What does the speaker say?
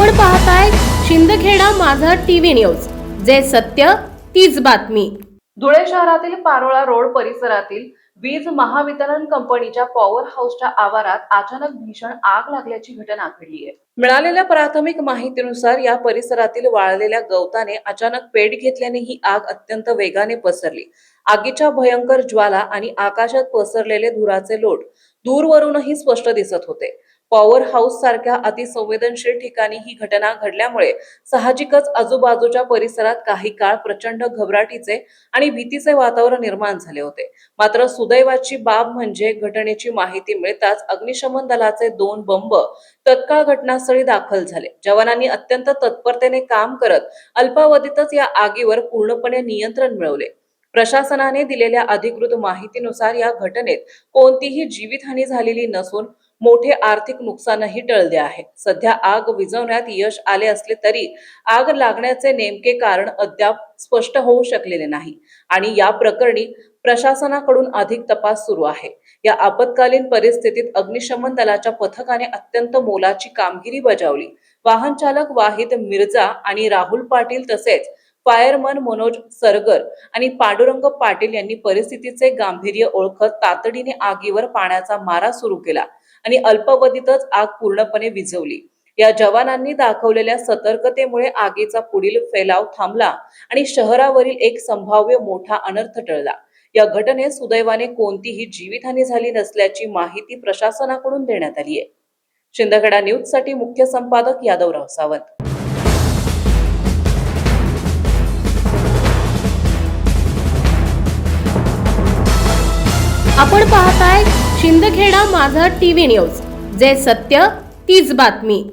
आपण पाहताय शिंदखेडा माझा टीव्ही न्यूज, जे सत्य तीच बातमी। धुळे शहरातील पारोळा रोड परिसरातील वीज महावितरण कंपनीच्या पॉवर हाऊसच्या आवारात अचानक भीषण आग लागल्याची घटना घडली आहे। मिळालेल्या प्राथमिक माहितीनुसार या परिसरातील वाळलेल्या गवताने अचानक पेट घेतल्याने ही आग अत्यंत वेगाने पसरली। आगीच्या भयंकर ज्वाला आणि आकाशात पसरलेले धुराचे लोट दूरवरूनही स्पष्ट दिसत होते। पॉवर हाऊस सारख्या अतिसंवेदनशील ठिकाणी ही घटना घडल्यामुळे साहजिकच आजूबाजूच्या परिसरात काही काळ प्रचंड घबराटीचे आणि भीतीचे वातावरण निर्माण झाले होते। मात्र सुदैवाची बाब म्हणजे घटनेची माहिती मिळताच अग्निशमन दलाचे 2 बंब तत्काळ घटनास्थळी दाखल झाले। जवानांनी अत्यंत तत्परतेने काम करत अल्पावधीतच या आगीवर पूर्णपणे नियंत्रण मिळवले। प्रशासनाने दिलेल्या अधिकृत माहितीनुसार या घटनेत कोणतीही जीवितहानी झालेली नसून मोठे आर्थिक नुकसानही टळले आहे। सध्या आग विझवण्यात यश आले असले तरी आग लागण्याचे नेमके कारण अद्याप स्पष्ट होऊ शकलेले नाही आणि या प्रकरणी प्रशासनाकडून अधिक तपास सुरू आहे। या आपत्कालीन परिस्थितीत अग्निशमन दलाच्या पथकाने अत्यंत मोलाची कामगिरी बजावली। वाहन चालक वाहिद मिर्झा आणि राहुल पाटील तसेच फायरमन मनोज सरगर आणि पांडुरंग पाटील यांनी परिस्थितीचे गांभीर्य ओळखत तातडीने आगीवर पाण्याचा मारा सुरू केला आणि अल्पावधीतच आग पूर्णपणे विझवली। या जवानांनी दाखवलेल्या सतर्कतेमुळे आगीचा पुढील फैलाव थांबला आणि शहरावरील एक संभाव्य मोठा अनर्थ टळला। या घटनेत सुदैवाने कोणतीही जीवितहानी झाली नसल्याची माहिती प्रशासनाकडून देण्यात आली आहे। शिंदखेडा न्यूज साठी मुख्य संपादक यादवराव सावंत। आपण पाहताय शिंदखेडा माझा टीव्ही न्यूज, जे सत्य तीच बातमी।